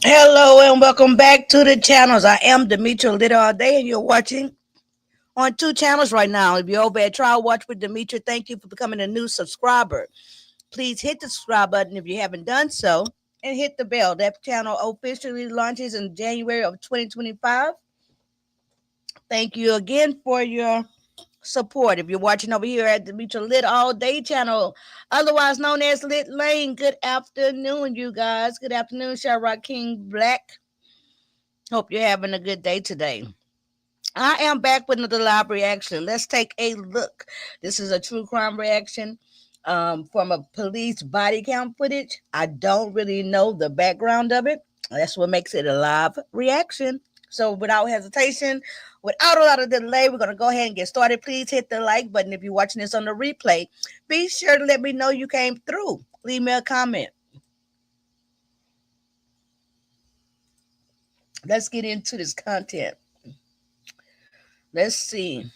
Hello and welcome back to the channels. I am demetralitALLday and you're watching on two channels right now. If you're over at Trial Watch with Demetri, thank you for becoming a new subscriber. Please hit the subscribe button if you haven't done so and hit the bell. That channel officially launches in January of 2025. Thank you again for your support. If you're watching over here at the demetralitALLday channel, otherwise known as Lit Lane, good afternoon, you guys. Good afternoon, Sharrock King Black. Hope you're having a good day today. I am back with another live reaction. Let's take a look. This is a true crime reaction from a police body cam footage. I don't really know the background of it. That's what makes it a live reaction. So without hesitation, without a lot of delay, we're going to go ahead and get started. Please hit the like button if you're watching this on the replay. Be sure to let me know you came through. Leave me a comment. Let's get into this content. Let's see.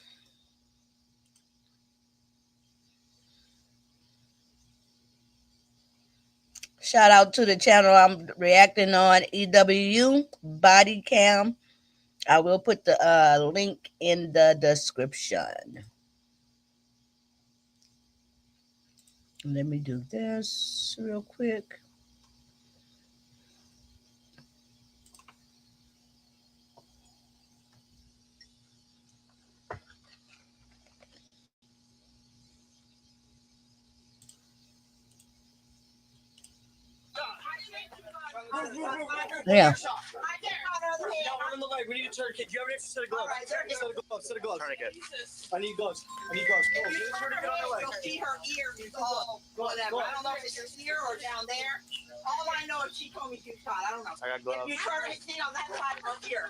Shout out to the channel I'm reacting on, EWU Body Cam. I will put the link in the description. Let me do this real quick. Yeah. We need a tourniquet. Do you have an extra set of gloves? Set of gloves. Tourniquet. I need gloves. You'll see her ear all whatever. I don't know if it's here or down there. All I know is she told me she was shot. I don't know. I got gloves. If you turn it, see on that side of her ear.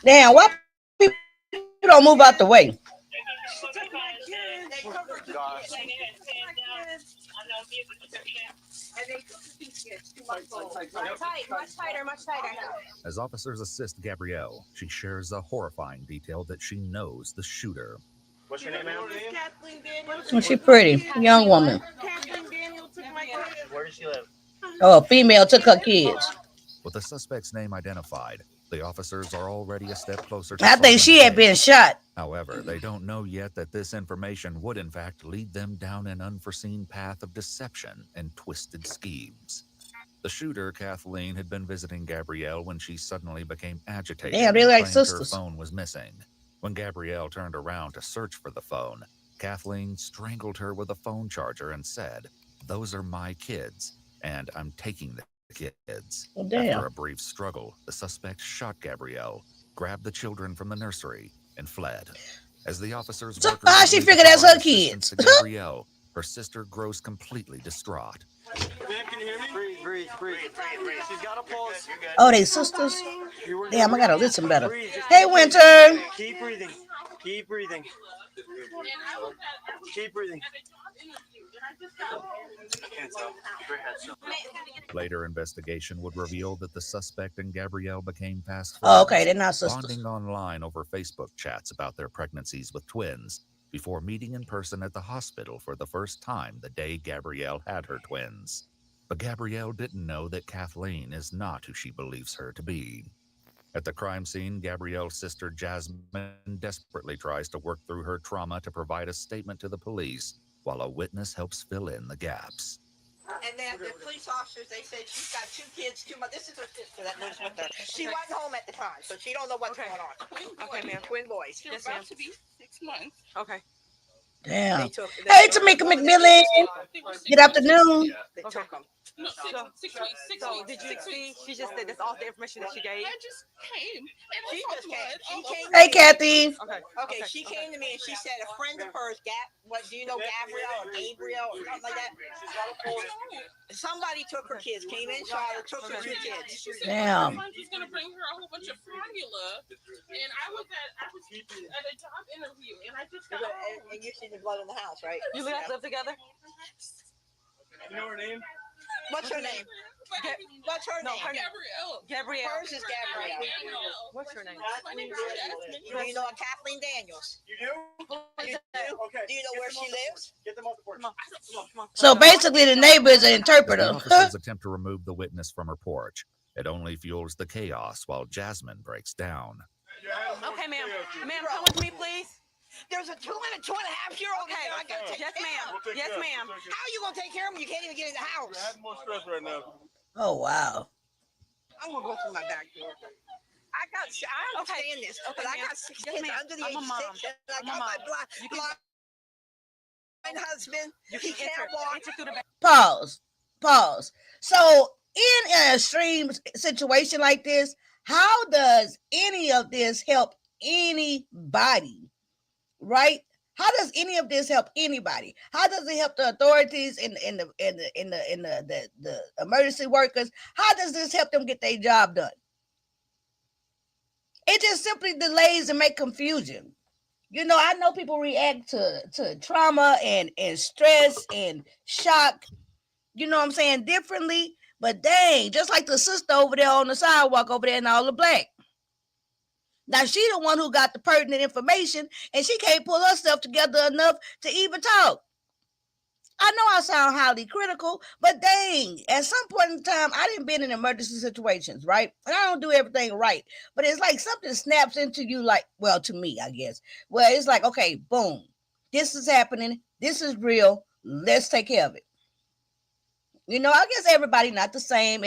Damn, why people don't move out the way? They took her to and they took the kids too much old. Much tighter. As officers assist Gabrielle, she shares a horrifying detail that she knows the shooter. What's your name, ma'am? Kathleen Daniels. Oh, she's pretty. Young woman. Kathleen Daniels took my kids. Where does she live? Oh, a female took her kids. With the suspect's name identified, the officers are already a step closer to I think she had been shot. However, they don't know yet that this information would in fact lead them down an unforeseen path of deception and twisted schemes. The shooter, Kathleen, had been visiting Gabrielle when she suddenly became agitated. Damn, they like and sisters. her phone was missing. When Gabrielle turned around to search for the phone, Kathleen strangled her with a phone charger and said, "Those are my kids, and I'm taking the kids." Oh, damn. After a brief struggle, the suspect shot Gabrielle, grabbed the children from the nursery, and fled. As the officers So workers how she lead figured to that's her provide kids? assistance to Gabrielle, her sister grows completely distraught. Ma'am, can you hear me? Breathe. She's got a pulse. Oh, they sisters? Damn, I gotta listen better. Breathe. Just Hey, Winter. keep breathing. Keep breathing. Keep breathing. Later investigation would reveal that the suspect and Gabrielle became fast friends, Oh, okay, they're not sisters. bonding online over Facebook chats about their pregnancies with twins, before meeting in person at the hospital for the first time the day Gabrielle had her twins. But Gabrielle didn't know that Kathleen is not who she believes her to be. At the crime scene, Gabrielle's sister Jasmine desperately tries to work through her trauma to provide a statement to the police, while a witness helps fill in the gaps. And then the police officers, they said she's got two kids, this is her sister that lives with her. She wasn't home at the time, so she don't know what's going on. Okay, ma'am. Twin boys. Yes, ma'am. To be 6 months. Okay. Damn. They took, Hey, Tamika McMillan. Good afternoon. They took them. No, so, 6 weeks. So did you see? She just said that's all the information that she gave. I just came. And She just came. She came. Hey, Kathy. Okay, she came to me and she said a friend of hers, do you know Gabrielle or Gabriel or something like that? Somebody took her kids, came in, saw her, took her two kids. Damn. She's gonna bring her a whole bunch of formula, and I was at a job interview, and I just got home. And you see the blood in the house, right? You guys live together? You know her name? What's her name? What's her name? Gabrielle. Gabrielle. Hers is Gabrielle. What's her name? My name is Jasmine. Do you know a Kathleen Daniels? You do? Do you know where she lives? Get them off the porch. Come on. So basically, the neighbor is an As interpreter. the officers attempt to remove the witness from her porch, it only fuels the chaos while Jasmine breaks down. Okay, ma'am. Ma'am, come with me, please. There's a 2 and a 2.5-year-old. Okay. I gotta take Yes, care ma'am. of. Yes, ma'am. How are you gonna take care of him? You can't even get in the house. We're having more stress right now. Oh wow. I'm gonna go through my back door. I understand this, but I ma'am. got 6 Yes, kids ma'am. under the I'm a age of mom. 6, and I I'm a got my mom. You blind husband. He can't walk. Enter through the back. Pause. So in an extreme situation like this, how does any of this help anybody? Right? How does any of this help anybody? How does it help the authorities and the emergency workers? How does this help them get their job done? It just simply delays and make confusion. You know, I know people react to trauma and stress and shock, you know what I'm saying, differently. But dang, just like the sister over there on the sidewalk over there in all the black. Now she the one who got the pertinent information, and she can't pull herself together enough to even talk. I know I sound highly critical, but dang, at some point in time, I didn't been in emergency situations, right? And I don't do everything right, but it's like something snaps into you, like, well, to me, I guess. Well, it's like, okay, boom, this is happening. This is real. Let's take care of it. You know, I guess everybody not the same,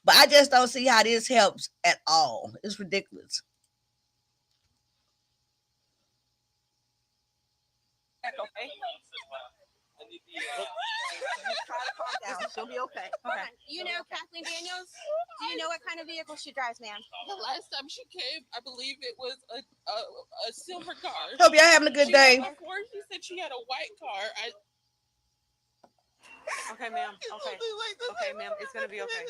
but I just don't see how this helps at all. It's ridiculous. Okay. Try to calm down. She'll be okay. Okay. You know Kathleen Daniels? Do you know what kind of vehicle she drives, ma'am? The last time she came, I believe it was a silver car. Hope y'all having a good day. Before she said she had a white car. Okay, ma'am. Okay, ma'am. It's gonna be okay.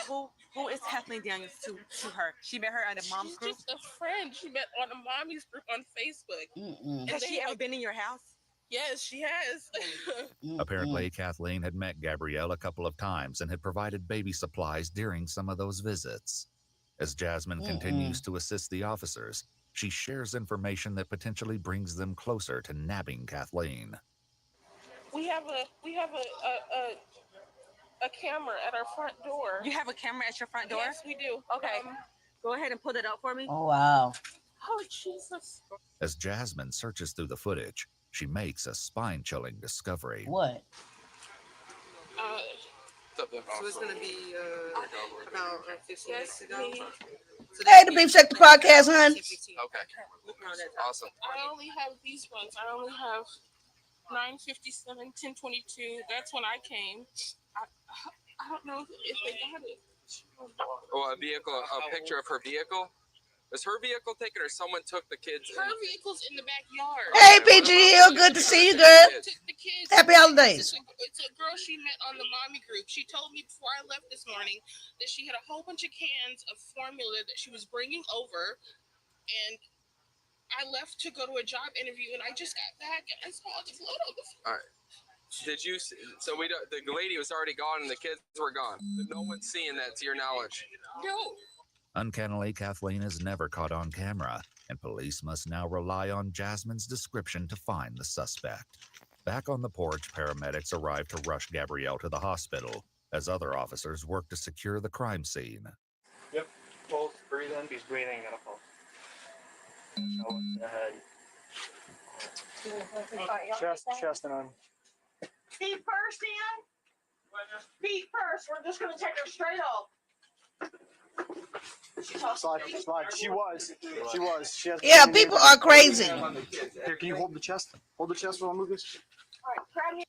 So who is Kathleen Daniels to her? She met her at a mom's She's group. just a friend. She met on a mommy's group on Facebook. Mm-mm. Has she ever been in your house? Yes, she has. Apparently, Kathleen had met Gabrielle a couple of times and had provided baby supplies during some of those visits. As Jasmine continues to assist the officers, she shares information that potentially brings them closer to nabbing Kathleen. We have a camera at our front door. You have a camera at your front door? Yes, we do. Okay. Go ahead and pull it up for me. Oh, wow. Oh, Jesus. As Jasmine searches through the footage, she makes a spine-chilling discovery. What? So it's going to be about 15 minutes ago. Hey, the Beef Check the podcast, hun. Okay. Awesome. I only have these ones. I only have 957, 1022. That's when I came. I don't know if they got it. Oh, a picture of her vehicle? Was her vehicle taken or someone took the kids? Her vehicle's in the backyard. Hey, PG Hill, good to see you, girl. Took the kids. Happy holidays. It's a girl she met on the mommy group. She told me before I left this morning that she had a whole bunch of cans of formula that she was bringing over, and I left to go to a job interview, and I just got back and I saw the float on the floor. All right. Did you? So the lady was already gone and the kids were gone. No one's seeing that, to your knowledge. No. Uncannily, Kathleen is never caught on camera, and police must now rely on Jasmine's description to find the suspect. Back on the porch, paramedics arrive to rush Gabrielle to the hospital, as other officers work to secure the crime scene. Yep. Pulse, breathe in. He's breathing in a pulse. Ahead. Chest and on. Feet first, Ian. Feet first. We're just gonna take her straight off. Slide. She was. She has. Yeah, people are crazy. Here, can you hold the chest? Hold the chest while I move this. All right, grab me.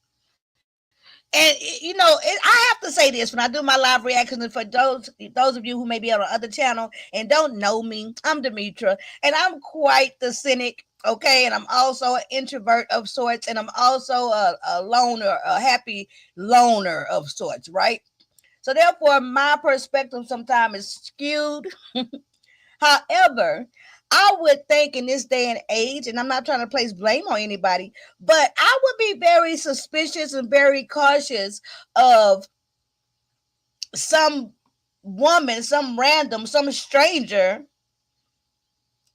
And you know, I have to say this when I do my live reactions, and for those of you who may be on another channel and don't know me, I'm Demetra, and I'm quite the cynic. Okay, and I'm also an introvert of sorts, and I'm also a loner, a happy loner of sorts, right? So therefore, my perspective sometimes is skewed. However, I would think in this day and age, and I'm not trying to place blame on anybody, but I would be very suspicious and very cautious of some woman, some stranger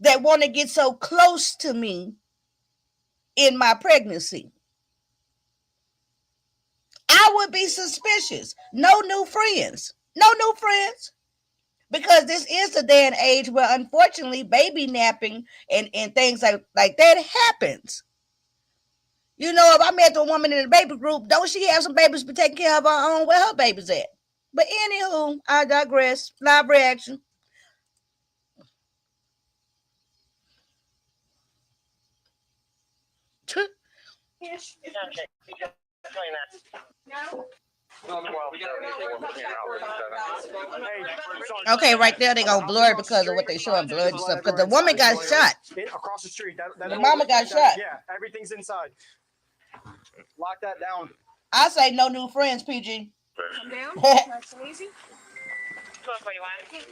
that want to get so close to me in my pregnancy. I would be suspicious. No new friends. No new friends. Because this is the day and age where, unfortunately, baby napping and things like that happens. You know, if I met a woman in the baby group, don't she have some babies to take care of her own? Where her babies at? But anywho, I digress. Live reaction. Okay, right there they gonna blur it because of what they showing blood and stuff. Because the woman got shot. Across the street. The mama got shot. Yeah, everything's inside. Lock that down. I say no new friends, PG. Come down. Nice and easy. 1241.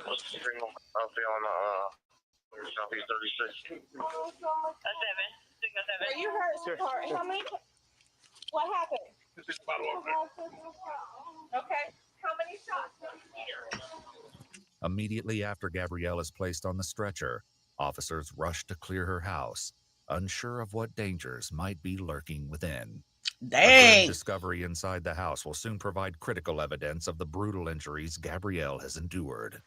What's the signal? I'll be on Southeast 36. A 7. Signal 7. Are you hurt, sweetheart? How many? What happened? Okay. How many shots? Immediately after Gabrielle is placed on the stretcher, officers rush to clear her house, unsure of what dangers might be lurking within. Dang. A discovery inside the house will soon provide critical evidence of the brutal injuries Gabrielle has endured.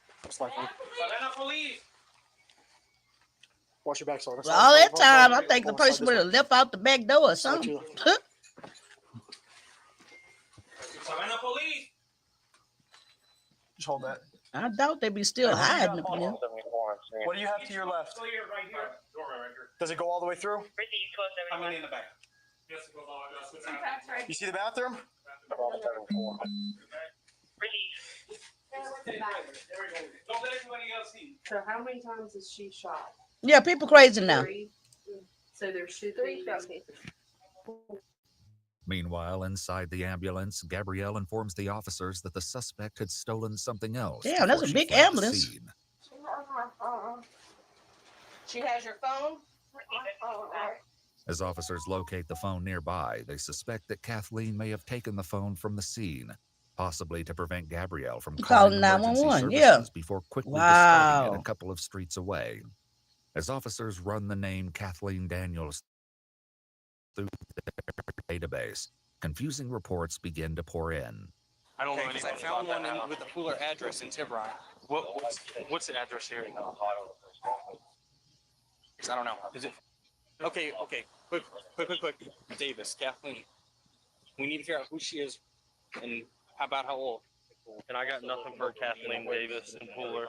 Wash your back, so all that time, I think the person would have left out the back door or something. Just hold that. I doubt they'd be still hiding up in there. What do you have to your left? Does it go all the way through? I'm in the back. You see the bathroom? So how many times is she shot? Yeah, people crazy now. 3. So there's 3 shots. Meanwhile, inside the ambulance, Gabrielle informs the officers that the suspect had stolen something else. Damn, that's a big ambulance. She has your phone? As officers locate the phone nearby, they suspect that Kathleen may have taken the phone from the scene, possibly to prevent Gabrielle from calling 911. emergency Yeah. services before quickly discarding it a couple of streets away. As officers run the name Kathleen Daniels through their database, confusing reports begin to pour in. I don't know anything. I found one with a Fuller address in Tiburon. What's the address here? I don't know. Is it? Okay. Quick. Davis, Kathleen. We need to figure out who she is and how about how old. And I got nothing for Kathleen Davis and Fuller.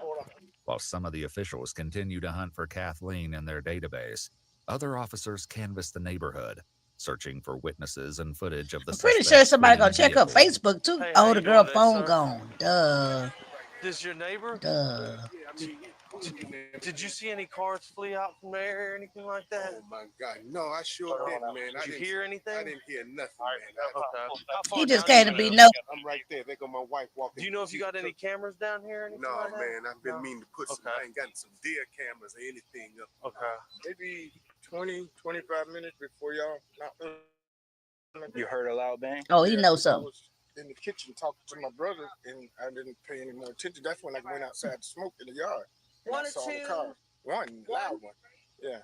While some of the officials continue to hunt for Kathleen in their database, other officers canvass the neighborhood, searching for witnesses and footage of the I'm pretty sure somebody gonna check her Facebook too. Hey, Oh, the girl today, phone sir? gone. Duh. This your neighbor? Duh. Did you see any cars flee out from there or anything like that? Oh my God, no, I sure didn't, man. Did you hear anything? I didn't hear nothing, man. Okay. How far He just down can't you be live? no. I'm right there. There go my wife walking. Do you know if you got any cameras down here or anything No, like that? man. I've been No? meaning to put some. Okay. I ain't got some deer cameras or anything up. Okay. Maybe 20, 25 minutes before y'all. You heard a loud bang? Oh, he knows I something. was in the kitchen talking to my brother, and I didn't pay any more attention. That's when I went outside to smoke in the yard. And One I or saw the two? car. One loud one. Yeah.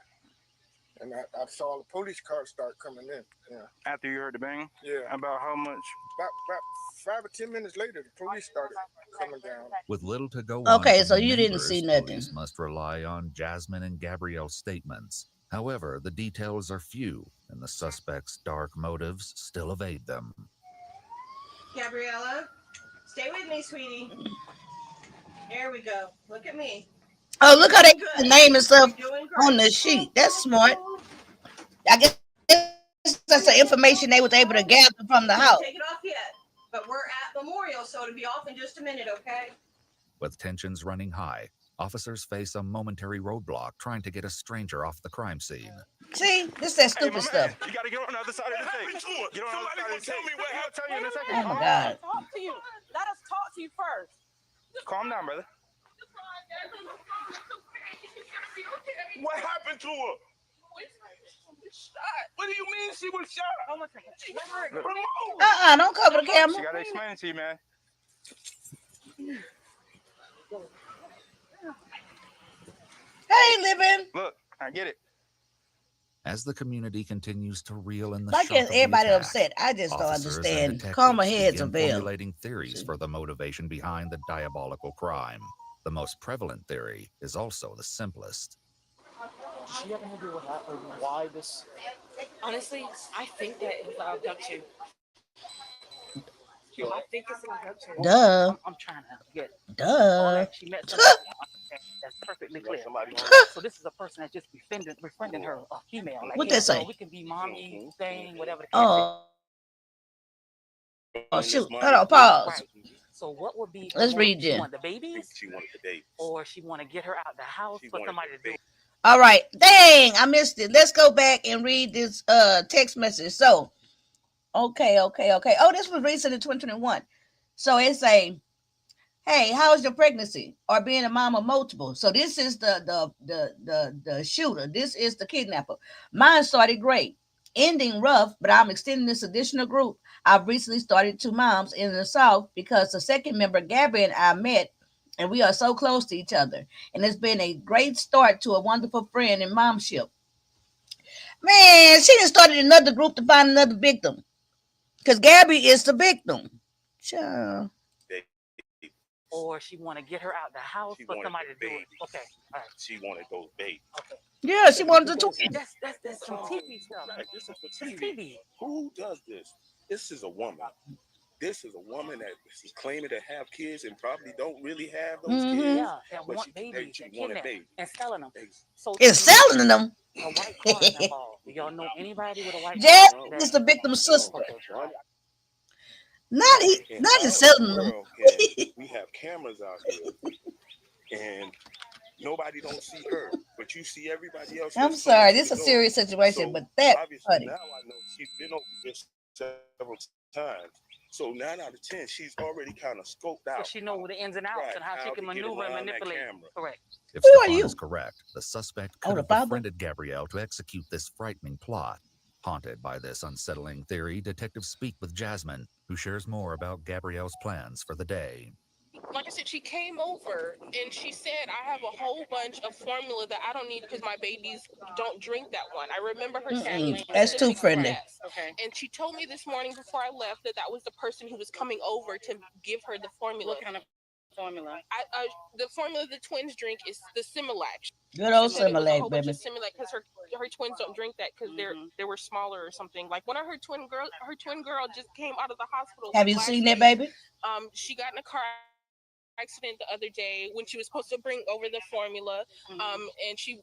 And I saw the police car start coming in. Yeah. After you heard the bang? Yeah. About how much? About 5 or 10 minutes later, the police started coming down. With little to go Okay, on from so the you didn't neighbors, see nothing. police must rely on Jasmine and Gabrielle's statements. However, the details are few, and the suspect's dark motives still evade them. Gabriella, stay with me, sweetie. There we go. Look at me. Oh, look how they got the name and stuff You're doing great. on the sheet. That's smart. I guess that's the information they was able to gather from the house. Take it off yet, but we're at Memorial, so it'll be off in just a minute, okay? With tensions running high, officers face a momentary roadblock trying to get a stranger off the crime scene. See, this that stupid stuff. You gotta get on the other side of the tape. Get on the other side of the tape. I'll tell you in a second. Oh my God. Talk to you. Let us talk to you first. Calm down, brother. What happened to her? What do you mean she was shot? Oh my God. Ramon! Don't cover the She camera. gotta explain it to you, man. Hey, living. Look, I get it. As the community continues to reel in the Why shock can't of the everybody attack, upset? I just don't officers and understand. detectives Calmer heads begin avail. formulating theories for the motivation behind the diabolical crime. The most prevalent theory is also the simplest. Does she have any idea what happened? Why this? Honestly, I think that it was an abduction. I think it's an abduction. Duh. I'm trying to get all Duh. that. She met somebody. That's perfectly clear. So this is a person that's just befriending her, a female. Like, What hey, they say? girl, we can be mommy, thing, whatever the case Oh, is. shoot. Hold on, pause. Right. So what would be? Let's read She this. want the babies, She wanted the baby. or she want to get her out the house for somebody to do. All right. Dang, I missed it. Let's go back and read this text message. So, okay. Oh, this was recent in 2021. So it's a, hey, how's your pregnancy or being a mom of multiple? So this is the shooter. This is the kidnapper. Mine started great, ending rough, but I'm extending this additional group. I've recently started 2 moms in the South because the second member, Gabby, and I met, and we are so close to each other. And it's been a great start to a wonderful friend and momship. Man, she just started another group to find another victim. Because Gabby is the victim. Child. Or she want to get her out the house for somebody to do it. Okay, all right. She wanted those babies. Okay. Yeah, she wanted to. That's some TV stuff. Right, this is for Some TV. TV. Who does this? This is a woman. This is a woman that is claiming to have kids and probably don't really have those kids. Yeah, that But want babies, she that wanted kidnap babies. and selling them. So It's selling them. a white car involved. Do y'all know anybody with a white Jazz car? is the victim's sister. Okay, right. Not In his selling them. world, we have cameras out here, and nobody don't see her, but you see everybody else. I'm sorry, this is a serious situation, but that funny. Now I know she's been over this several times. So 9 out of 10, she's already kind of scoped out. So she know the ins and outs and how she can maneuver and manipulate. Correct. If Who are Stefan you? is correct, the suspect Oh, could the have father? befriended Gabrielle to execute this frightening plot. Haunted by this unsettling theory, detectives speak with Jasmine, who shares more about Gabrielle's plans for the day. Like I said, she came over and she said, I have a whole bunch of formula that I don't need because my babies don't drink that one. I remember her saying That's too friendly. yes. Okay. And she told me this morning before I left that was the person who was coming over to give her the formula. What kind of formula? The formula the twins drink is the Similac. Good old Similac, Similac, baby. Similac, because her twins don't drink that because they were smaller or something. Like one of her twin girl just came out of the hospital. Have you seen that, baby? She got in a car accident the other day when she was supposed to bring over the formula. And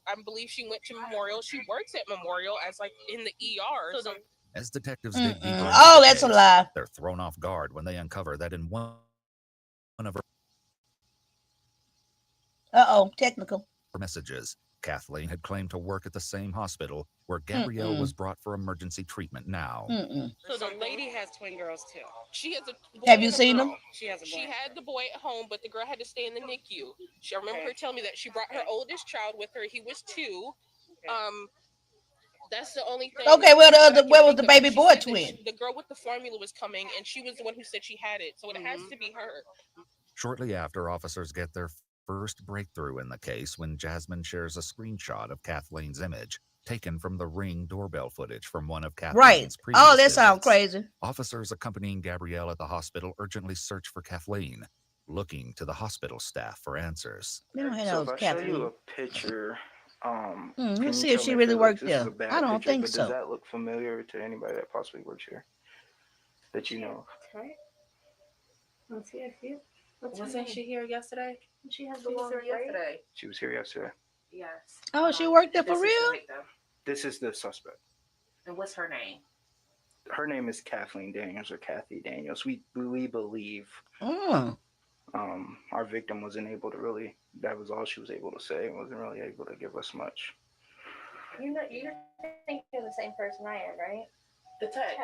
I believe she went to Memorial. She works at Memorial as like in the ER. So As detectives dig deeper into Oh, the that's a case, lie. they're thrown off guard when they uncover that in one of Uh-oh, technical. her messages, Kathleen had claimed to work at the same hospital where Gabrielle was brought for emergency treatment now. So the lady has twin girls too. She has a boy. Have you and a seen girl. them? She had the boy at home, but the girl had to stay in the NICU. I remember her telling me that she brought her oldest child with her. He was 2. That's the only thing. Okay, well, where was the think of. baby She boy said that twin? the girl with the formula was coming, and she was the one who said she had it. So it has to be her. Shortly after, officers get their first breakthrough in the case when Jasmine shares a screenshot of Kathleen's image taken from the Ring doorbell footage from one of Kathleen's Right. previous Oh, that sounds visits. crazy. Officers accompanying Gabrielle at the hospital urgently search for Kathleen, looking to the hospital staff for answers. They don't have So those if I show you Kathleen. a picture, can Let's you see if tell she me really it worked this is there. a bad I don't picture, think but so. Does that look familiar to anybody that possibly works here? That you know? Okay. Let's see if you. Wasn't she here yesterday? She was here yesterday. She was here yesterday. Yes. Oh, she worked there for This is real? the victim. This is the suspect. And what's her name? Her name is Kathleen Daniels or Kathy Daniels. We believe. Our victim wasn't able to really. That was all she was able to say. Wasn't really able to give us much. You think you're the same person I am, right? The tech.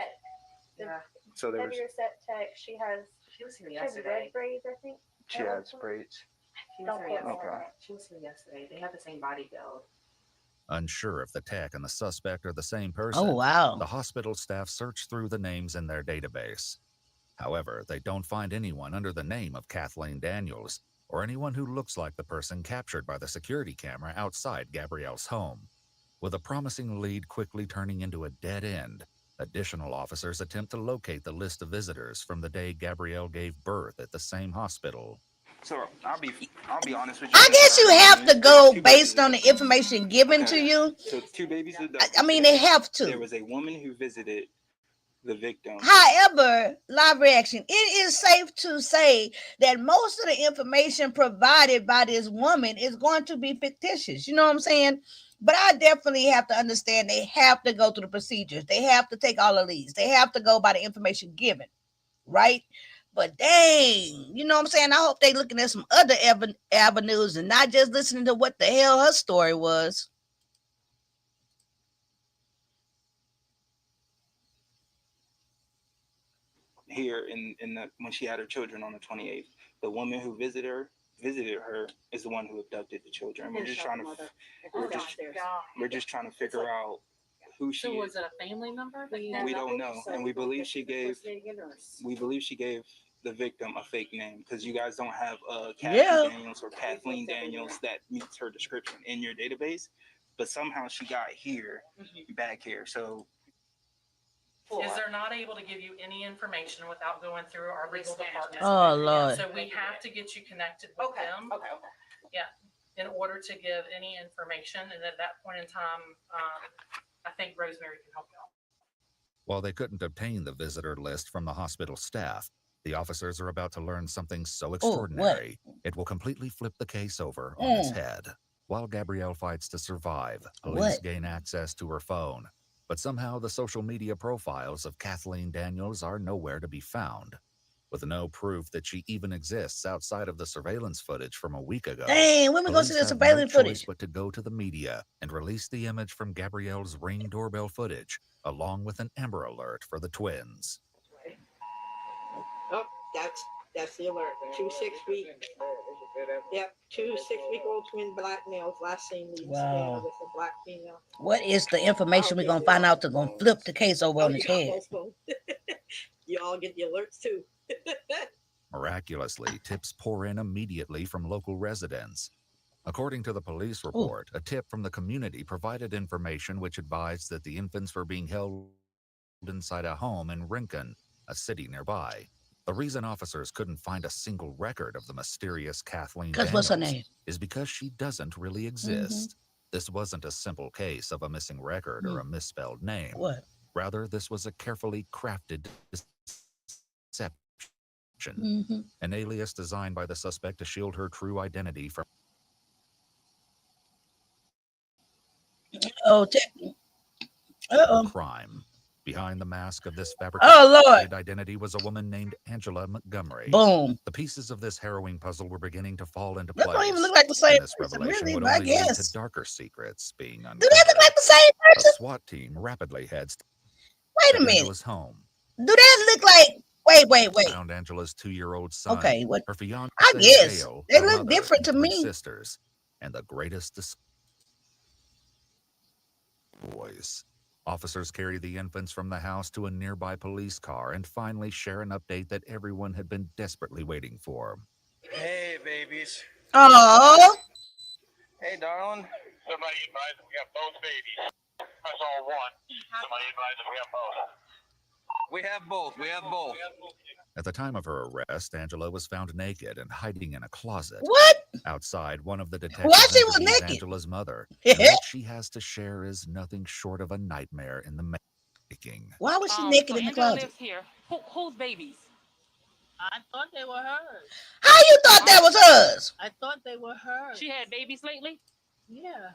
Yeah. So there was. Heavier set tech. She was here she has red braids, I think. She had braids. She was here Okay. yesterday. She was here yesterday. They have the same body build. Unsure if the tech and the suspect are the same person, Oh, wow. the hospital staff search through the names in their database. However, they don't find anyone under the name of Kathleen Daniels or anyone who looks like the person captured by the security camera outside Gabrielle's home. With a promising lead quickly turning into a dead end, additional officers attempt to locate the list of visitors from the day Gabrielle gave birth at the same hospital. So I'll be honest with you. I guess you have to go based on the information given to you. So 2 babies are I mean, they have to. There was a woman who visited the victim. However, live reaction, it is safe to say that most of the information provided by this woman is going to be fictitious. You know what I'm saying? But I definitely have to understand they have to go through the procedures. They have to take all of these. They have to go by the information given, right? But dang, you know what I'm saying? I hope they looking at some other avenues and not just listening to what the hell her story was. Here in the when she had her children on the 28th, the woman who visited her is the one who abducted the children. We're just trying to figure out who she is. Was it a family member? We don't know, and we believe she gave the victim a fake name because you guys don't have Kathy Daniels or Kathleen Daniels that meets her description in your database, but somehow she got back here. So is they're not able to give you any information without going through our legal department. Oh, Lord. So we have to get you connected with them. Okay. Yeah, in order to give any information, and at that point in time, I think Rosemary can help you out. While they couldn't obtain the visitor list from the hospital staff, the officers are about to learn something so extraordinary, it will completely flip the case over on its head. While Gabrielle fights to survive, police gain access to her phone. But somehow the social media profiles of Kathleen Daniels are nowhere to be found. With no proof that she even exists outside of the surveillance footage from a week ago. Dang, when we gonna see the surveillance footage? But to go to the media and release the image from Gabrielle's Ring doorbell footage, along with an Amber Alert for the twins. Oh, that's the alert. 2 6-week. Yep, 2 6-week-old twin black males last seen leaving Savannah with a black female. What is the information we're gonna find out that's gonna flip the case over on its head? You all get the alerts too. Miraculously, tips pour in immediately from local residents. According to the police report, a tip from the community provided information which advised that the infants were being held inside a home in Rincon, a city nearby. The reason officers couldn't find a single record of the mysterious Kathleen Daniels what's her name? Is because she doesn't really exist. This wasn't a simple case of a missing record or a misspelled name. What? Rather, this was a carefully crafted deception. An alias designed by the suspect to shield her true identity from crime. Behind the mask of this fabricated identity was a woman named Angela Montgomery. Boom. The pieces of this harrowing puzzle were beginning to fall into place. That don't even look like the same This person, revelation really, would but I only lead guess. to darker secrets being uncovered. Do they look like the same person? A SWAT team rapidly heads Wait a to minute. Angela's home. Do that look like wait. Found Angela's 2-year-old son. Okay, what? Her fiance, I guess Dale, they her look mother, different to and 3 me. sisters, and the greatest boys. Officers carry the infants from the house to a nearby police car and finally share an update that everyone had been desperately waiting for. Hey, babies. Oh. Hey, darling. Somebody advised that we have both babies. I saw one. Somebody advised that we have both. We have both. We have both. At the time of her arrest, Angela was found naked and hiding in a closet. What? Outside, one of the detectives Why she was interviews naked? Angela's mother. And what she has to share is nothing short of a nightmare in the making. Why was she naked in the Angela closet? lives here. Whose babies? I thought they were hers. How you thought that was hers? I thought they were hers. She had babies lately? Yeah.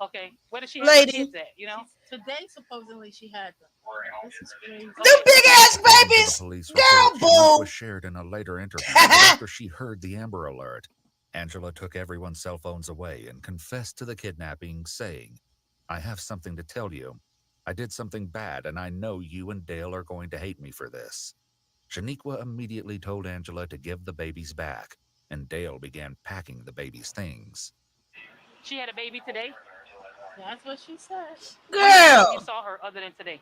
Okay. Where does she have Lady. the kids at, you know? Today, supposedly, she had them. This is crazy. Them big ass According to babies. the police Girl, report, Shanique boo. was shared in a later interview after she heard the Amber Alert. Angela took everyone's cell phones away and confessed to the kidnapping, saying, "I have something to tell you. I did something bad, and I know you and Dale are going to hate me for this." Shaniqua immediately told Angela to give the babies back, and Dale began packing the babies' things. She had a baby today? That's what she said. Girl. You saw her other than today?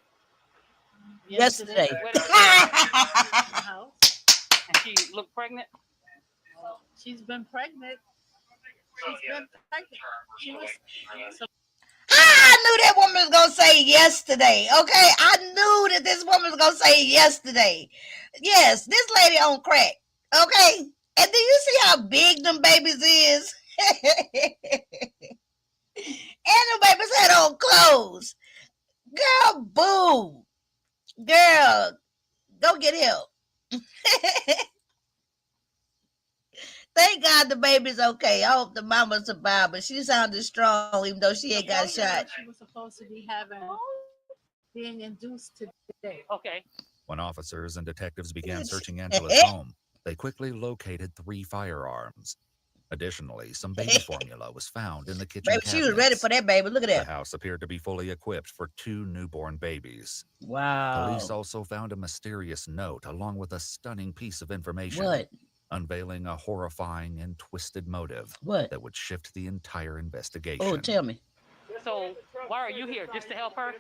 Yesterday. Where did she go? And she looked pregnant? She's been pregnant. She was. I knew that woman was gonna say yesterday. Okay, I knew that this woman was gonna say yesterday. Yes, this lady on crack. Okay, and do you see how big them babies is? And the babies had on clothes. Girl, boo. Girl, go get help. Thank God the baby's okay. I hope the mama survived, but she sounded strong even though she ain't got a shot. She was supposed to be being induced today. Okay. When officers and detectives began searching Angela's home, they quickly located 3 firearms. Additionally, some baby formula was found in the kitchen Baby, she was ready for that baby. Look at that. The house appeared to be fully equipped for 2 newborn babies. Wow. Police also found a mysterious note along with a stunning piece of information. What? Unveiling a horrifying and twisted motive that would shift the entire investigation. Oh, tell me. So why are you here? Just to help her?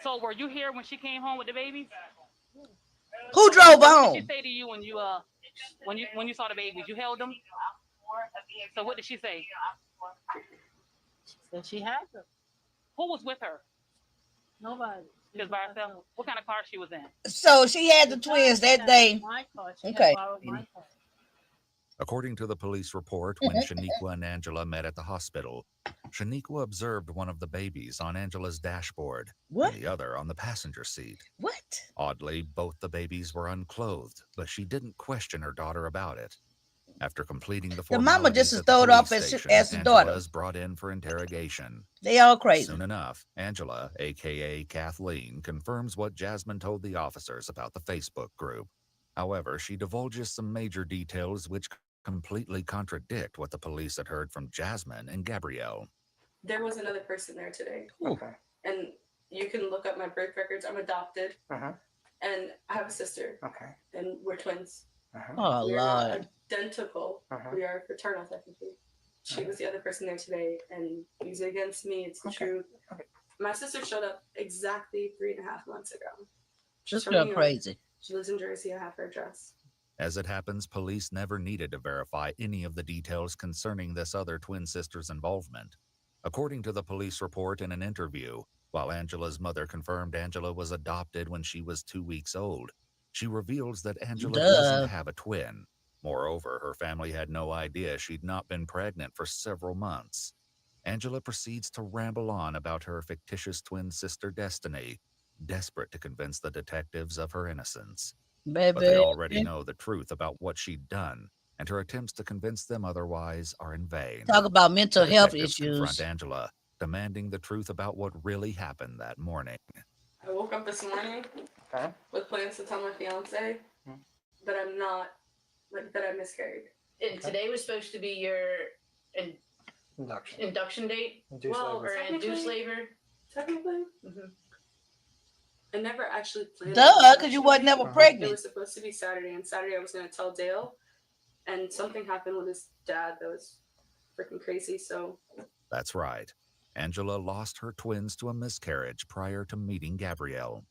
So were you here when she came home with the babies? Who drove her What home? did she say to you when you saw the babies? You held them? So what did she say? She said she had them. Who was with her? Nobody. Just by herself? What kind of car she was in? So she had the twins that day. My car. She Okay. had borrowed my car. According to the police report, when Shaniqua and Angela met at the hospital, Shaniqua observed one of the babies on Angela's dashboard and the other on the passenger seat. What? Oddly, both the babies were unclothed, but she didn't question her daughter about it. After completing the mama just formalities as at the throwed off police as station, the daughter. Angela is brought in for interrogation. They all crazy. Soon enough, Angela, a.k.a. Kathleen, confirms what Jasmine told the officers about the Facebook group. However, she divulges some major details which completely contradict what the police had heard from Jasmine and Gabrielle. There was another person there today. Okay. And you can look up my birth records. I'm adopted. Uh-huh. And I have a sister. Okay. And we're twins. Uh-huh. Oh, We're Lord. not identical. Uh-huh. We are fraternal, technically. She was the other person there today, and use it against me. It's the truth. Okay. My sister showed up exactly 3.5 months ago. This She's girl from New York. crazy. She lives in Jersey. I have her address. As it happens, police never needed to verify any of the details concerning this other twin sister's involvement. According to the police report in an interview, while Angela's mother confirmed Angela was adopted when she was 2 weeks old, she reveals that Angela doesn't have a twin. Moreover, her family had no idea she'd not been pregnant for several months. Angela proceeds to ramble on about her fictitious twin sister Destiny, desperate to convince the detectives of her innocence. Baby. But they already know the truth about what she'd done, and her attempts to convince them otherwise are in vain. Talk about mental The health detectives issues. confront Angela, demanding the truth about what really happened that morning. I woke up this morning with plans to tell my fiance that I'm not, that I miscarried. And today was supposed to be your induction date? Induced labor. Or induced labor? Technically. I never actually planned. Duh, because you wasn't never It pregnant. was supposed to be Saturday, and Saturday I was going to tell Dale, and something happened with his dad that was freaking crazy, so. That's right. Angela lost her twins to a miscarriage prior to meeting Gabrielle.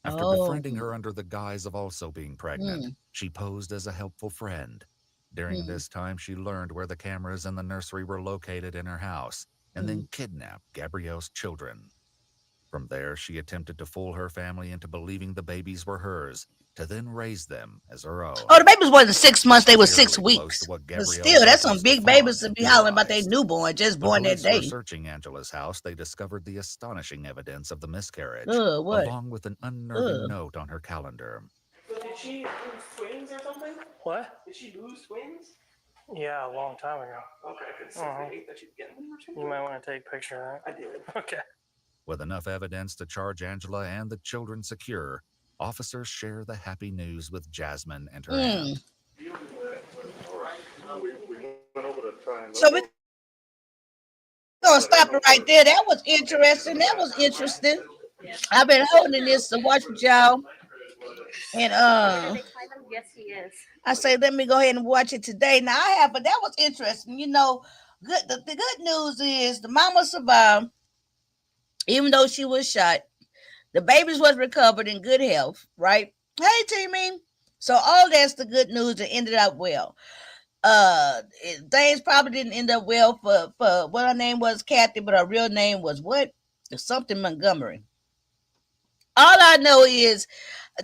After befriending her under the guise of also being pregnant, she posed as a helpful friend. During this time, she learned where the cameras in the nursery were located in her house, and then kidnapped Gabrielle's children. From there, she attempted to fool her family into believing the babies were hers, to then raise them as her own. Oh, the babies wasn't 6 months, they were 6 Clearly close weeks. to what But Gabrielle still, that's was some big to babies farm to be and hollering about their theorized. newborn just The born that police were day. searching Angela's house, they discovered the astonishing evidence of the miscarriage, What? along with an unnerving note on her calendar. Did she lose twins or something? What? Did she lose twins? Yeah, a long time ago. Okay, because that she'd get them or something. You might want to take a picture of that. I did. Okay. With enough evidence to charge Angela and the children secure, officers share the happy news with Jasmine and her aunt. So we're gonna stop it right there. That was interesting. That was interesting. I've been holding this to watch with y'all. And Yes, he is. I say, let me go ahead and watch it today. Now I have, but that was interesting. You know, the good news is the mama survived, even though she was shot. The babies was recovered in good health, right? Hey, Timmy. So all that's the good news that ended up well. Things probably didn't end up well for what her name was, Kathy, but her real name was what? Something Montgomery. All I know is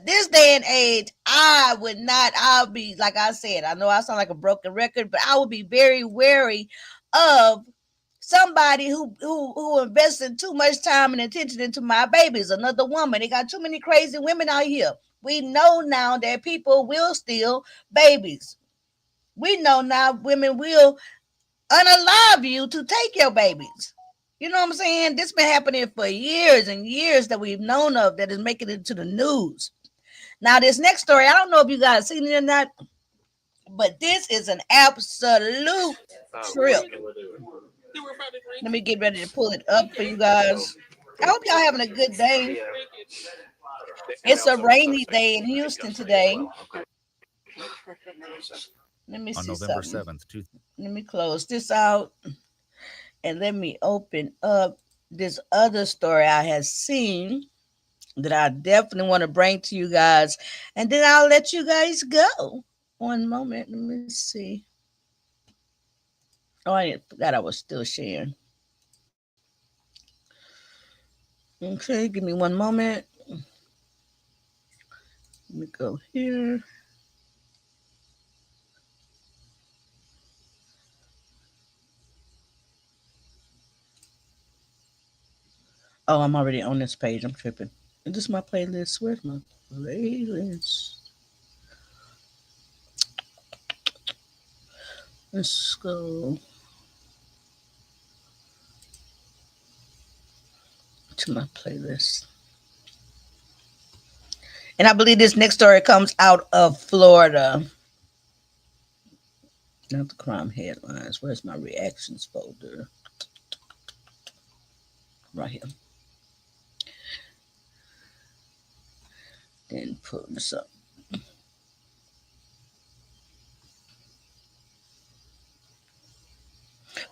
this day and age, I'll be, like I said, I know I sound like a broken record, but I would be very wary of somebody who invested too much time and attention into my babies. Another woman. They got too many crazy women out here. We know now that people will steal babies. We know now women will unalive you to take your babies. You know what I'm saying? This been happening for years and years that we've known of, that is making it to the news. Now, this next story, I don't know if you guys seen it or not, but this is an absolute trip. Let me get ready to pull it up for you guys. I hope y'all having a good day. It's a rainy day in Houston today. Let me see November something. 7th, Let me close this out and let me open up this other story I have seen that I definitely want to bring to you guys, and then I'll let you guys go. One moment, let me see. Oh, I forgot I was still sharing. Okay, give me one moment. Let me go here. Oh, I'm already on this page. I'm tripping. Is this my playlist? Where's my playlist? Let's go to my playlist. And I believe this next story comes out of Florida. Not the crime headlines. Where's my reactions folder? Right here. Then pull this up.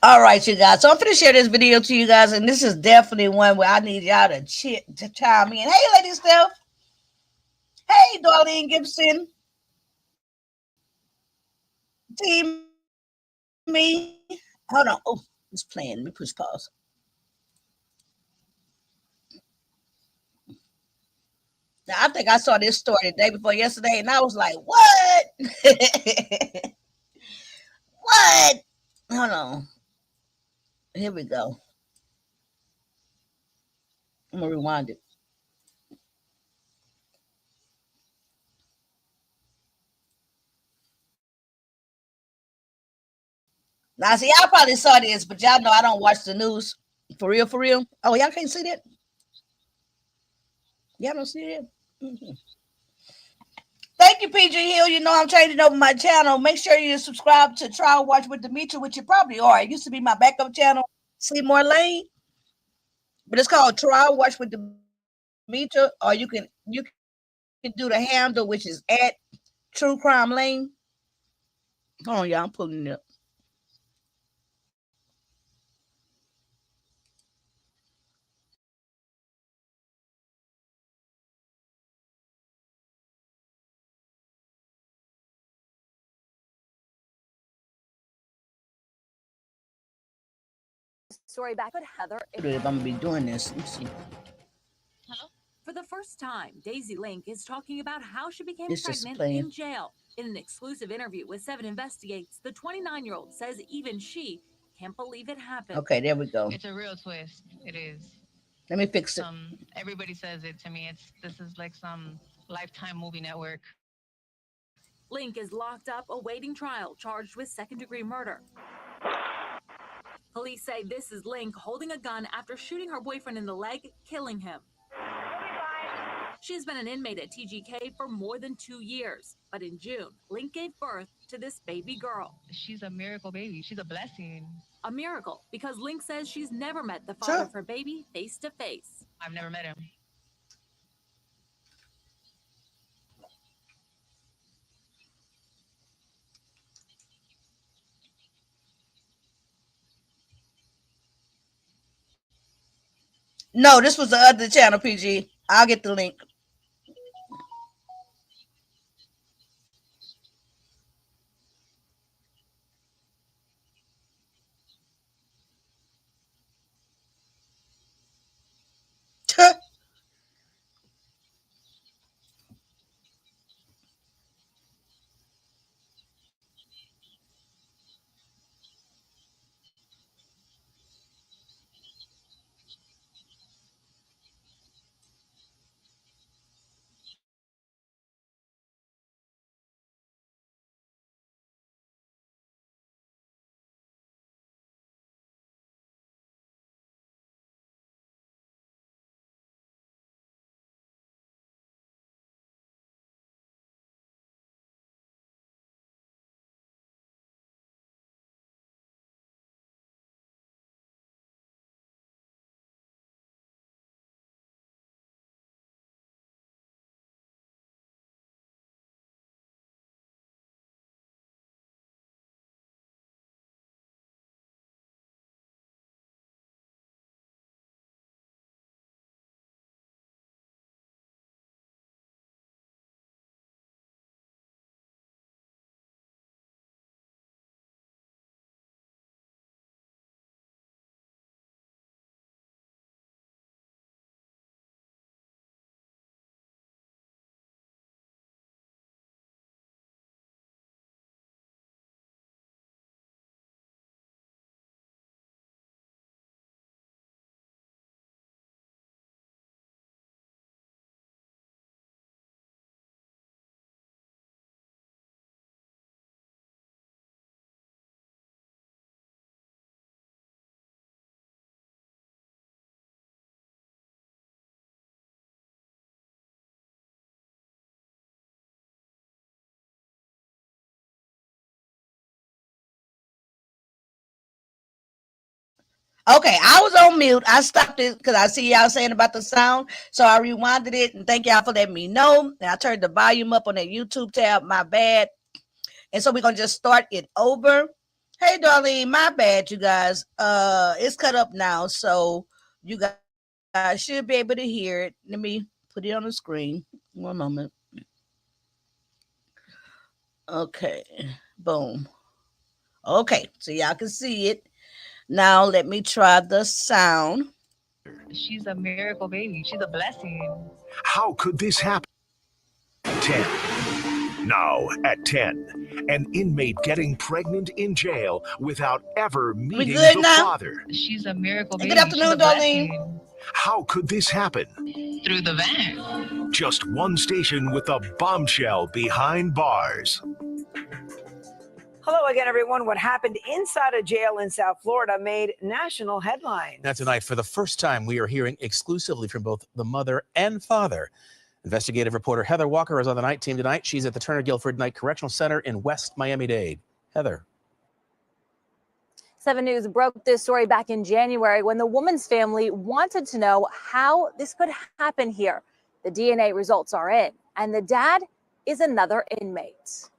All right, you guys. So I'm going to share this video to you guys, and this is definitely one where I need y'all to chime in. Hey, Lady Steph. Hey, Darlene Gibson. Team me. Hold on. Oh, it's playing. Let me push pause. Now, I think I saw this story the day before yesterday, and I was like, what? What? Hold on. Here we go. I'm going to rewind it. Now, see, y'all probably saw this, but y'all know I don't watch the news. For real, for real. Oh, y'all can't see that? Y'all don't see that? Mm-hmm. Thank you, PG Hill. You know I'm changing over my channel. Make sure you subscribe to Trial Watch with Demetri, which you probably are. It used to be my backup channel, Seymour Lane, but it's called Trial Watch with Demetri. Or you can do the handle, which is at True Crime Lane. Hold on, y'all. I'm pulling it up. Story back with Heather. I'm gonna be doing this. Let's see. For the first time, Daisy Link is talking about how she became It's just pregnant playing. in jail. In an exclusive interview with 7 Investigates, the 29-year-old says even she can't believe it happened. Okay, there we go. It's a real twist. It is. Let me fix it. Everybody says it to me. This is like some Lifetime movie network. Link is locked up awaiting trial, charged with second-degree murder. Police say this is Link holding a gun after shooting her boyfriend in the leg, killing him. She has been an inmate at TGK for more than 2 years. But in June, Link gave birth to this baby girl. She's a miracle baby. She's a blessing. A miracle, because Link says she's never met the father of her baby face to face. I've never met him. No, this was the other channel, PG. I'll get the link. Okay, I was on mute. I stopped it because I see y'all saying about the sound. So I rewinded it, and thank y'all for letting me know. And I turned the volume up on that YouTube tab. My bad. And so we're gonna just start it over. Hey, Darlene, my bad, you guys. It's cut up now, so you guys should be able to hear it. Let me put it on the screen. One moment. Okay, boom. Okay, so y'all can see it. Now let me try the sound. She's a miracle baby. She's a blessing. How could this happen? 10. Now at 10, an inmate getting pregnant in jail without ever meeting the father. She's a miracle baby. Good afternoon, Darlene. How could this happen? Through the vent. Just one station with a bombshell behind bars. Hello again, everyone. What happened inside a jail in South Florida made national headlines. Now tonight, for the first time, we are hearing exclusively from both the mother and father. Investigative reporter Heather Walker is on the night team tonight. She's at the Turner Guilford Night Correctional Center in West Miami-Dade. Heather. 7 News broke this story back in January when the woman's family wanted to know how this could happen here. The DNA results are in, and the dad is another inmate.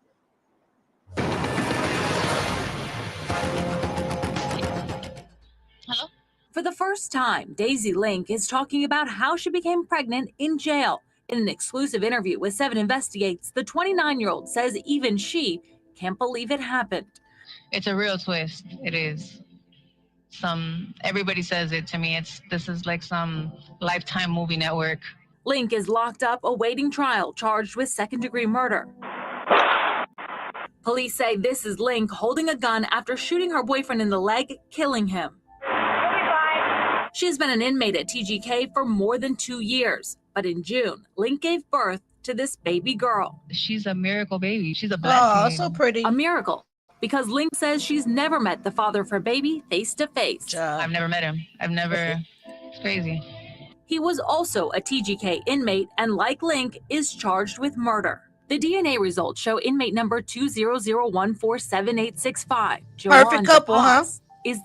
Hello? For the first time, Daisy Link is talking about how she became pregnant in jail. In an exclusive interview with 7 Investigates, the 29-year-old says even she can't believe it happened. It's a real twist. It is. Everybody says it to me. This is like some Lifetime movie network. Link is locked up awaiting trial, charged with second-degree murder. Police say this is Link holding a gun after shooting her boyfriend in the leg, killing him. She has been an inmate at TGK for more than 2 years. But in June, Link gave birth to this baby girl. She's a miracle baby. She's a blessing. Oh, so pretty. A miracle. Because Link says she's never met the father of her baby face to face. I've never met him. It's crazy. He was also a TGK inmate and, like Link, is charged with murder. The DNA results show inmate number 200147865. Perfect couple, huh? Is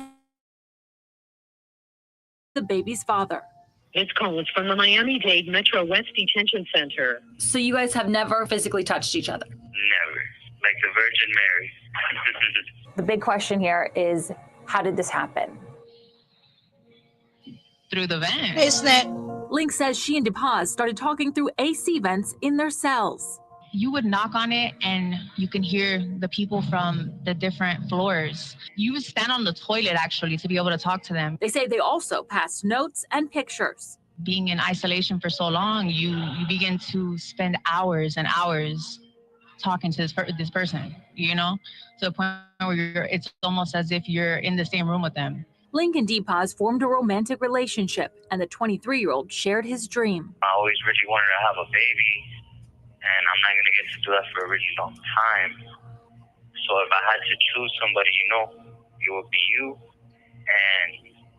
the baby's father. This call is from the Miami-Dade Metro West Detention Center. So you guys have never physically touched each other? Never. Like the Virgin Mary. The big question here is, how did this happen? Through the vent. Hey, Snack. Link says she and DePaz started talking through AC vents in their cells. You would knock on it and you can hear the people from the different floors. You would stand on the toilet actually to be able to talk to them. They say they also passed notes and pictures. Being in isolation for so long, you begin to spend hours and hours talking to this person, to the point where it's almost as if you're in the same room with them. Link and DePaz formed a romantic relationship, and the 23-year-old shared his dream. I always really wanted to have a baby, and I'm not going to get to do that for a really long time. So if I had to choose somebody, it would be you. And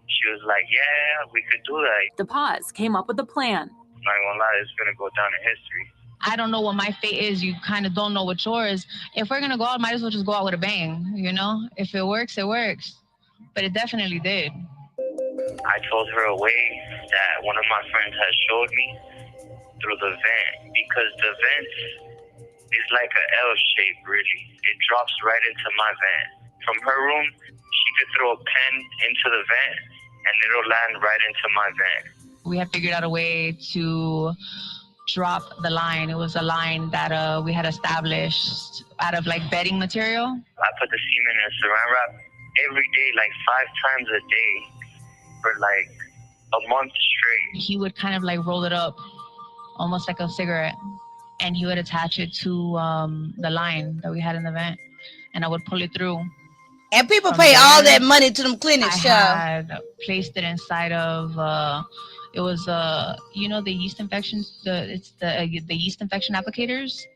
she was like, yeah, we could do that. DePaz came up with a plan. I'm not going to lie, it's going to go down in history. I don't know what my fate is. You kind of don't know what yours. If we're going to go out, might as well just go out with a bang, If it works, it works. But it definitely did. I told her a way that one of my friends had showed me through the vent, because the vent is like an L shape, really. It drops right into my vent. From her room, she could throw a pen into the vent, and it'll land right into my vent. We had figured out a way to drop the line. It was a line that we had established out of bedding material. I put the semen in a saran wrap every day, 5 times a day for a month straight. He would kind of roll it up almost like a cigarette, and he would attach it to the line that we had in the vent, and I would pull it through. And people pay all that money to them clinics, I had placed it inside of it was the yeast infections, the yeast infection applicators.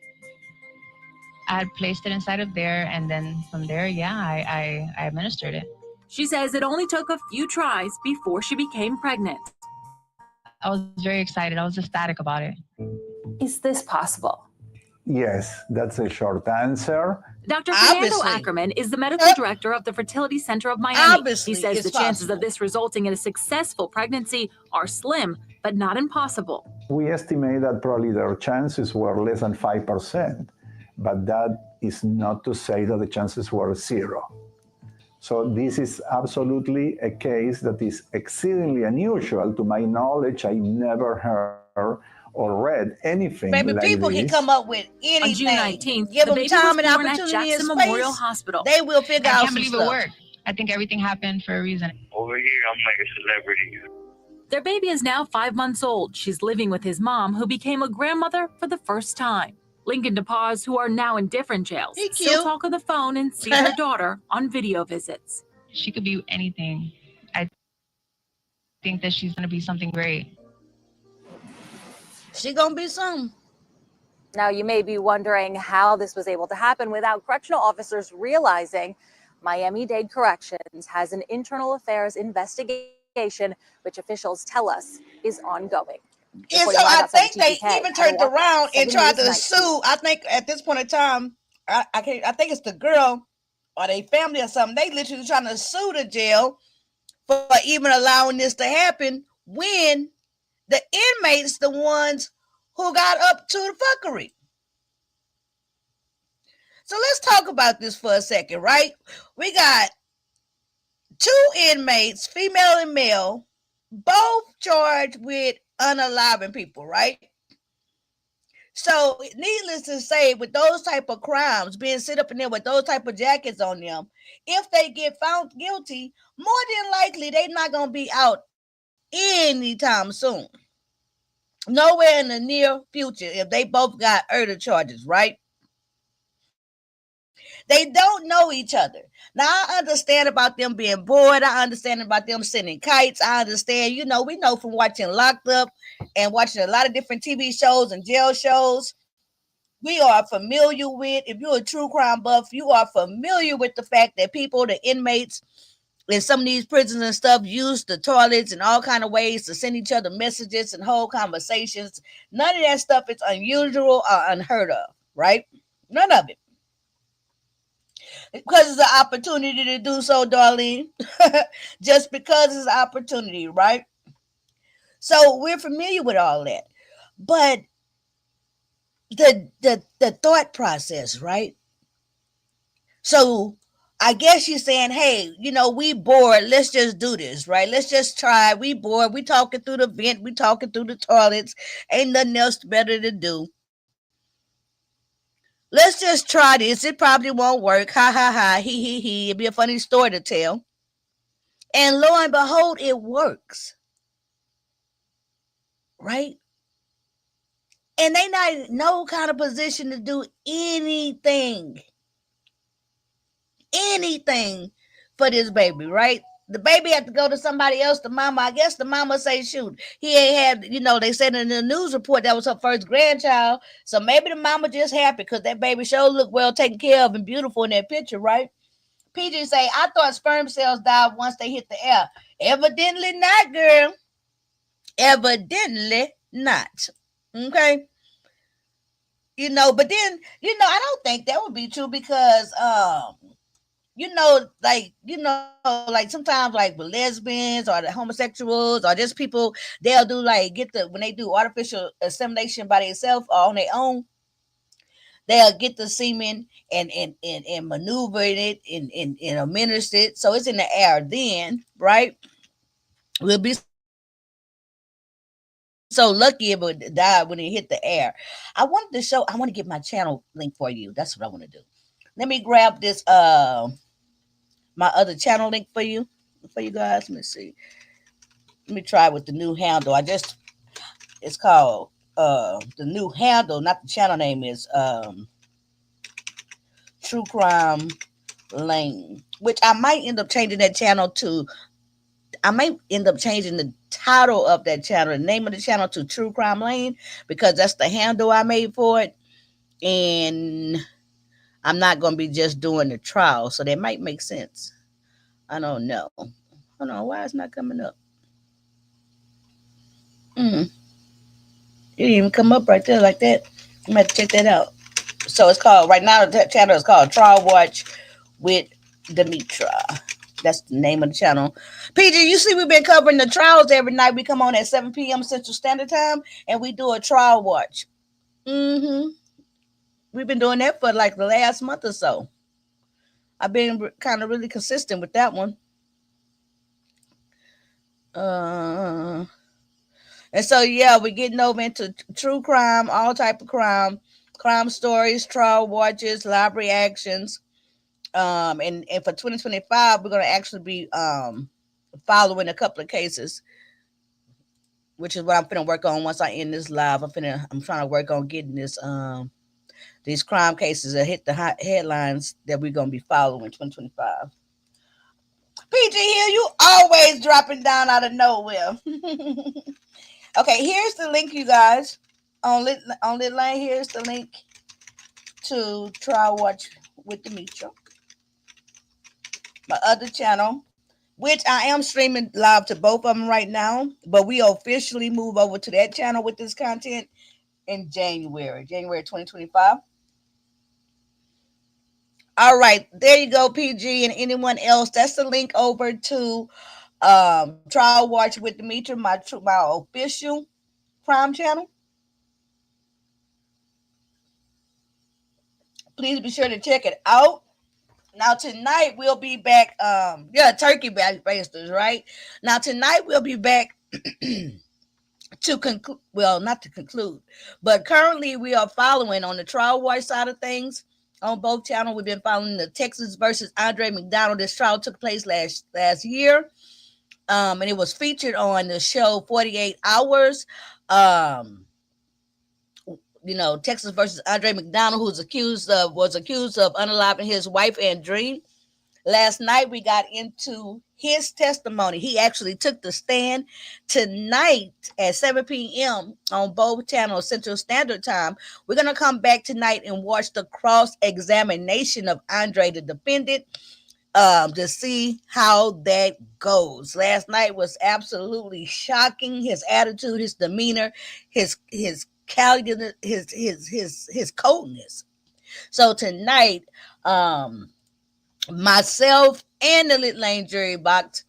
I had placed it inside of there, and then from there, I administered it. She says it only took a few tries before she became pregnant. I was very excited. I was ecstatic about it. Is this possible? Yes, that's a short answer. Dr. Fernando Obviously. Ackerman is the medical director of the Fertility Center of Miami. Obviously, he says it's the chances possible. of this resulting in a successful pregnancy are slim, but not impossible. We estimate that probably their chances were less than 5%, but that is not to say that the chances were zero. So this is absolutely a case that is exceedingly unusual. To my knowledge, I never heard or read anything Baby, like people this. can come up with anything. On June 19th, Give the them baby time was and born at opportunity Jackson and Memorial space. Hospital. They will figure I out can't some believe stuff. it worked. I think everything happened for a reason. Over here, I'm like a celebrity. Their baby is now 5 months old. She's living with his mom, who became a grandmother for the first time. Lincoln DePaz, who are now in different jails, He still cute. talk on the phone and see their daughter on video visits. She could be anything. I think that she's going to be something great. She gonna be something. Now, you may be wondering how this was able to happen without correctional officers realizing Miami-Dade Corrections has an internal affairs investigation, which officials tell us is ongoing. And Reporting so live I outside think the they TGK, even Heather turned Walker, around and 7 tried News to 19. sue. I think at this point in time, I think it's the girl or their family or something. They literally trying to sue the jail for even allowing this to happen when the inmates, the ones who got up to the fuckery. So let's talk about this for a second, right? We got 2 inmates, female and male, both charged with unaliving people, right? So needless to say, with those type of crimes, being sit up in there with those type of jackets on them, if they get found guilty, more than likely they're not going to be out anytime soon. Nowhere in the near future if they both got murder charges, right? They don't know each other. Now, I understand about them being bored. I understand about them sending kites. I understand, we know from watching Locked Up and watching a lot of different TV shows and jail shows. We are familiar with, if you're a true crime buff, you are familiar with the fact that people, the inmates in some of these prisons and stuff, use the toilets and all kind of ways to send each other messages and whole conversations. None of that stuff is unusual or unheard of, right? None of it. Because it's an opportunity to do so, Darlene. Just because it's an opportunity, right? So we're familiar with all that. But the thought process, right? So I guess you're saying, hey, we bored. Let's just do this, right? Let's just try. We bored. We talking through the vent. We talking through the toilets. Ain't nothing else better to do. Let's just try this. It probably won't work. Ha, ha, ha. He. It'd be a funny story to tell. And lo and behold, it works. Right? And they not in no kind of position to do anything for this baby, right? The baby had to go to somebody else, the mama. I guess the mama say, shoot, he ain't had, they said in the news report that was her first grandchild. So maybe the mama just happy because that baby sure looked well taken care of and beautiful in that picture, right? PG say, I thought sperm cells died once they hit the air. Evidently not, girl. Evidently not. Okay? But then, I don't think that would be true because, like sometimes like with lesbians or the homosexuals or just people, they'll do like when they do artificial insemination by themselves or on their own, they'll get the semen and maneuver it and administer it. So it's in the air then, right? We'll be so lucky it would die when it hit the air. I want to get my channel link for you. That's what I want to do. Let me grab this my other channel link for you guys. Let me see. Let me try with the new handle. It's called the new handle, not the channel name is True Crime Lane, which I might end up changing that channel to. I might end up changing the title of that channel, the name of the channel to True Crime Lane, because that's the handle I made for it. And I'm not going to be just doing the trial. So that might make sense. I don't know. Hold on. Why it's not coming up? It didn't even come up right there like that. I'm going to have to check that out. So it's called, right now the channel is called Trial Watch with Demetra. That's the name of the channel. PG, you see we've been covering the trials every night. We come on at 7 p.m. Central Standard Time and we do a trial watch. We've been doing that for like the last month or so. I've been kind of really consistent with that one. And so, yeah, we're getting over into true crime, all type of crime stories, trial watches, live reactions. And for 2025, we're going to actually be following a couple of cases, which is what I'm finna work on once I end this live. I'm trying to work on getting this these crime cases that hit the hot headlines that we're going to be following in 2025. PG here, you always dropping down out of nowhere. Okay, here's the link, you guys. On Lit Lane, here's the link to Trial Watch with Demetra. My other channel, which I am streaming live to both of them right now, but we officially move over to that channel with this content in January 2025. All right, there you go, PG, and anyone else. That's the link over to Trial Watch with Demetra, my official crime channel. Please be sure to check it out. Now tonight we'll be back. Turkey basters, right? Now tonight we'll be back to conclude. Well, not to conclude, but currently we are following on the Trial Watch side of things. On both channels, we've been following the Texas versus Andre McDonald. This trial took place last year, and it was featured on the show 48 Hours. Texas versus Andre McDonald, who was accused of unaliving his wife and Dream. Last night we got into his testimony. He actually took the stand. Tonight at 7 p.m. on both channels Central Standard Time, we're going to come back tonight and watch the cross-examination of Andre, the defendant, to see how that goes. Last night was absolutely shocking. His attitude, his demeanor, his coldness. So tonight, myself and the Lit Lane Jury Box,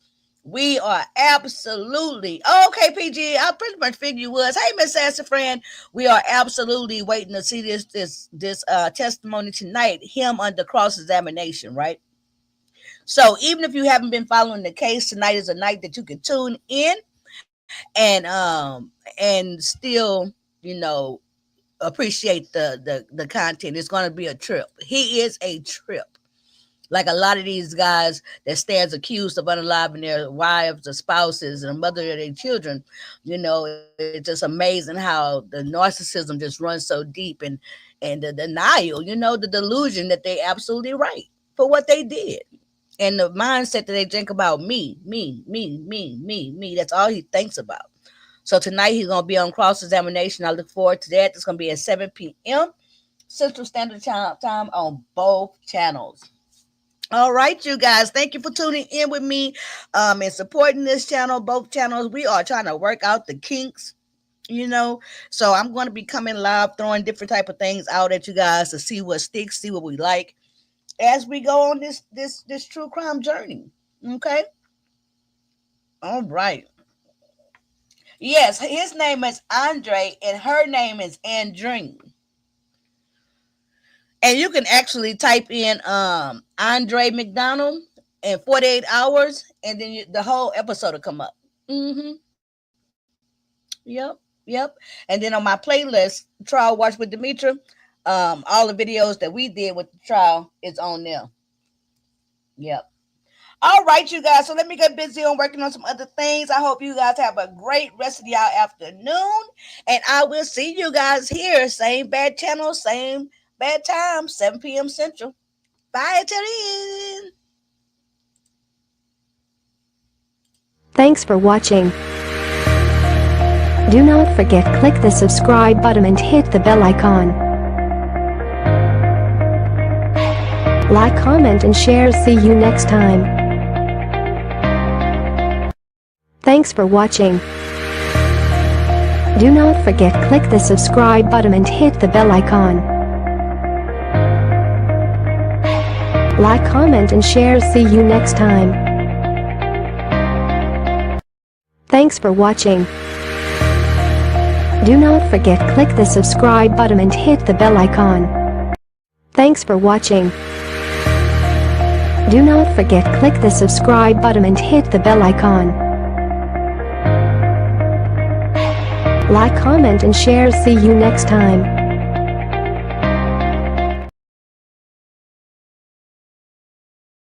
we are absolutely okay. PG, I pretty much figured you was. Hey, Miss Sassafran, we are absolutely waiting to see this testimony tonight. Him under cross-examination, right? So even if you haven't been following the case, tonight is a night that you can tune in and still, appreciate the content. It's going to be a trip. He is a trip. Like a lot of these guys that stands accused of unaliving their wives or spouses and the mother of their children, it's just amazing how the narcissism just runs so deep and the denial, the delusion that they're absolutely right for what they did. And the mindset that they think about me. That's all he thinks about. So tonight he's going to be on cross-examination. I look forward to that. It's going to be at 7 p.m. Central Standard Time on both channels. All right, you guys. Thank you for tuning in with me and supporting this channel, both channels. We are trying to work out the kinks, So I'm going to be coming live, throwing different type of things out at you guys to see what sticks, see what we like as we go on this true crime journey. Okay? All right. Yes, his name is Andre and her name is Andrine. And you can actually type in Andre McDonald in 48 hours and then the whole episode will come up. Yep. And then on my playlist, Trial Watch with Demetra, all the videos that we did with the trial is on there. Yep. All right, you guys. So let me get busy on working on some other things. I hope you guys have a great rest of y'all afternoon. And I will see you guys here. Same bad channel, same bad time, 7 p.m. Central. Bye till then. Thanks for watching. Do not forget click the subscribe button and hit the bell icon. Like, comment and share. See you next time. Thanks for watching. Do not forget click the subscribe button and hit the bell icon. Like, comment, and share. See you next time. Thanks for watching. Do not forget click the subscribe button and hit the bell icon. Thanks for watching. Do not forget click the subscribe button and hit the bell icon. Like, comment, and share. See you next time.